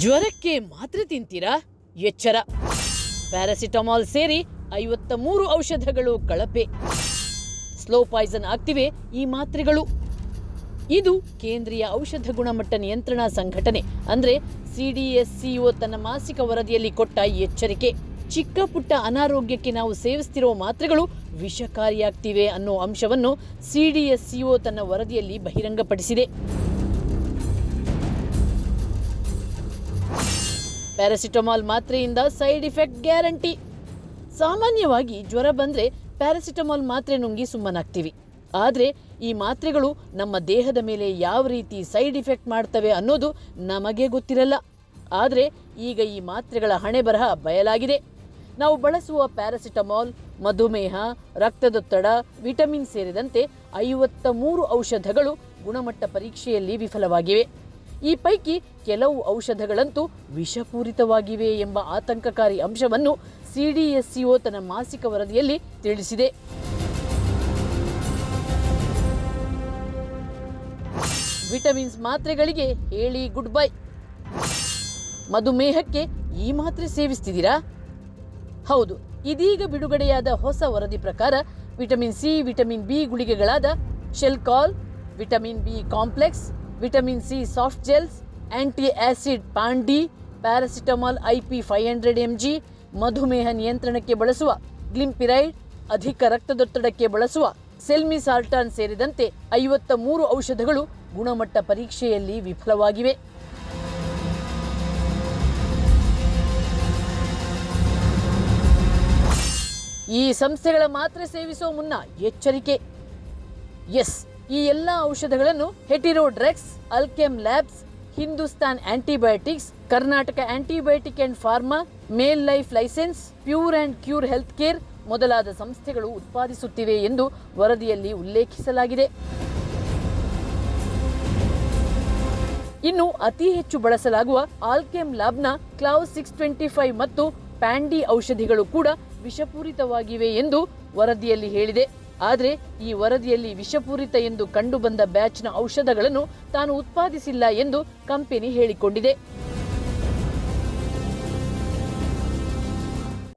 ಜ್ವರಕ್ಕೆ ಮಾತ್ರೆ ತಿಂತೀರಾ? ಎಚ್ಚರ, ಪ್ಯಾರಾಸಿಟಮಾಲ್ ಸೇರಿ 53 ಔಷಧಗಳು ಕಳಪೆ. ಸ್ಲೋ ಪಾಯ್ಸನ್ ಆಗ್ತಿವೆ ಈ ಮಾತ್ರೆಗಳು. ಇದು ಕೇಂದ್ರೀಯ ಔಷಧ ಗುಣಮಟ್ಟ ನಿಯಂತ್ರಣ ಸಂಘಟನೆ ಅಂದ್ರೆ CDSCO ತನ್ನ ಮಾಸಿಕ ವರದಿಯಲ್ಲಿ ಕೊಟ್ಟ ಎಚ್ಚರಿಕೆ. ಚಿಕ್ಕ ಪುಟ್ಟ ಅನಾರೋಗ್ಯಕ್ಕೆ ನಾವು ಸೇವಿಸ್ತಿರೋ ಮಾತ್ರೆಗಳು ವಿಷಕಾರಿಯಾಗ್ತಿವೆ ಅನ್ನೋ ಅಂಶವನ್ನು CDSCO ತನ್ನ ವರದಿಯಲ್ಲಿ ಬಹಿರಂಗಪಡಿಸಿದೆ. ಪ್ಯಾರಾಸಿಟಮಾಲ್ ಮಾತ್ರೆಯಿಂದ ಸೈಡ್ ಇಫೆಕ್ಟ್ ಗ್ಯಾರಂಟಿ. ಸಾಮಾನ್ಯವಾಗಿ ಜ್ವರ ಬಂದ್ರೆ ಪ್ಯಾರಾಸಿಟಮಾಲ್ ಮಾತ್ರೆ ನುಂಗಿ ಸುಮ್ಮನಾಗ್ತೀವಿ. ಆದರೆ ಈ ಮಾತ್ರೆಗಳು ನಮ್ಮ ದೇಹದ ಮೇಲೆ ಯಾವ ರೀತಿ ಸೈಡ್ ಇಫೆಕ್ಟ್ ಮಾಡ್ತವೆ ಅನ್ನೋದು ನಮಗೆ ಗೊತ್ತಿರಲ್ಲ. ಆದರೆ ಈಗ ಈ ಮಾತ್ರೆಗಳ ಹಣೆ ಬರಹ ಬಯಲಾಗಿದೆ. ನಾವು ಬಳಸುವ ಪ್ಯಾರಾಸಿಟಮಾಲ್ ಮಧುಮೇಹ, ರಕ್ತದೊತ್ತಡ, ವಿಟಮಿನ್ ಸೇರಿದಂತೆ 53 ಔಷಧಗಳು ಗುಣಮಟ್ಟ ಪರೀಕ್ಷೆಯಲ್ಲಿ ವಿಫಲವಾಗಿವೆ. ಈ ಪೈಕಿ ಕೆಲವು ಔಷಧಗಳಂತೂ ವಿಷಪೂರಿತವಾಗಿವೆ ಎಂಬ ಆತಂಕಕಾರಿ ಅಂಶವನ್ನು CDSCO ತನ್ನ ಮಾಸಿಕ ವರದಿಯಲ್ಲಿ ತಿಳಿಸಿದೆ. ವಿಟಮಿನ್ಸ್ ಮಾತ್ರೆಗಳಿಗೆ ಹೇಳಿ ಗುಡ್ ಬೈ. ಮಧುಮೇಹಕ್ಕೆ ಈ ಮಾತ್ರೆ ಸೇವಿಸ್ತಿದ್ದೀರಾ? ಹೌದು, ಇದೀಗ ಬಿಡುಗಡೆಯಾದ ಹೊಸ ವರದಿ ಪ್ರಕಾರ ವಿಟಮಿನ್ C, ವಿಟಮಿನ್ B ಗುಳಿಗೆಗಳಾದ Shelcal, vitamin B complex, vitamin C soft gels, anti acid Pan D, paracetamol IP 500 mg, ಮಧುಮೇಹ ನಿಯಂತ್ರಣಕ್ಕೆ ಬಳಸುವ ಗ್ಲಿಂಪಿರೈಡ್, ಅಧಿಕ ರಕ್ತದೊತ್ತಡಕ್ಕೆ ಬಳಸುವ ಸೆಲ್ಮಿಸಾಲ್ಟಾನ್ ಸೇರಿದಂತೆ 53 ಔಷಧಗಳು ಗುಣಮಟ್ಟ ಪರೀಕ್ಷೆಯಲ್ಲಿ ವಿಫಲವಾಗಿವೆ. ಈ ಸಂಸ್ಥೆಗಳ ಮಾತ್ರೆ ಸೇವಿಸೋ ಮುನ್ನ ಎಚ್ಚರಿಕೆ. ಈ ಎಲ್ಲ ಔಷಧಗಳನ್ನು Hetero drugs, Alkem labs, Hindustan antibiotics, Karnataka antibiotic and pharma, ಮೇಲ್ life licence, pure and cure health care ಮೊದಲಾದ ಸಂಸ್ಥೆಗಳು ಉತ್ಪಾದಿಸುತ್ತಿವೆ ಎಂದು ವರದಿಯಲ್ಲಿ ಉಲ್ಲೇಖಿಸಲಾಗಿದೆ. ಇನ್ನು ಅತಿ ಹೆಚ್ಚು ಬಳಸಲಾಗುವ ಆಲ್ಕೆಮ್ ಲ್ಯಾಬ್ನ ಕ್ಲೌ 625 ಮತ್ತು ಪ್ಯಾಂಡಿ ಔಷಧಿಗಳು ಕೂಡ ವಿಷಪೂರಿತವಾಗಿವೆ ಎಂದು ವರದಿಯಲ್ಲಿ ಹೇಳಿದೆ. ಆದರೆ ಈ ವರದಿಯಲ್ಲಿ ವಿಷಪೂರಿತ ಎಂದು ಕಂಡುಬಂದ ಬ್ಯಾಚ್ನ ಔಷಧಗಳನ್ನು ತಾನು ಉತ್ಪಾದಿಸಿಲ್ಲ ಎಂದು ಕಂಪನಿ ಹೇಳಿಕೊಂಡಿದೆ.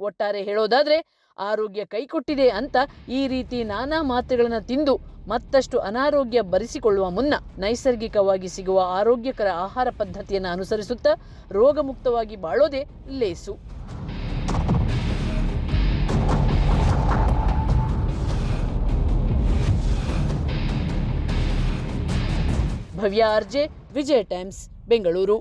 ಒಟ್ಟಾರೆ ಹೇಳೋದಾದ್ರೆ, ಆರೋಗ್ಯ ಕೈಕೊಟ್ಟಿದೆ ಅಂತ ಈ ರೀತಿ ನಾನಾ ಮಾತ್ರೆಗಳನ್ನು ತಿಂದು ಮತ್ತಷ್ಟು ಅನಾರೋಗ್ಯ ಬರಿಸಿಕೊಳ್ಳುವ ಮುನ್ನ ನೈಸರ್ಗಿಕವಾಗಿ ಸಿಗುವ ಆರೋಗ್ಯಕರ ಆಹಾರ ಪದ್ಧತಿಯನ್ನು ಅನುಸರಿಸುತ್ತಾ ರೋಗಮುಕ್ತವಾಗಿ ಬಾಳೋದೇ ಲೇಸು. ಭವ್ಯ RJ, ವಿಜಯ ಟೈಮ್ಸ್, ಬೆಂಗಳೂರು.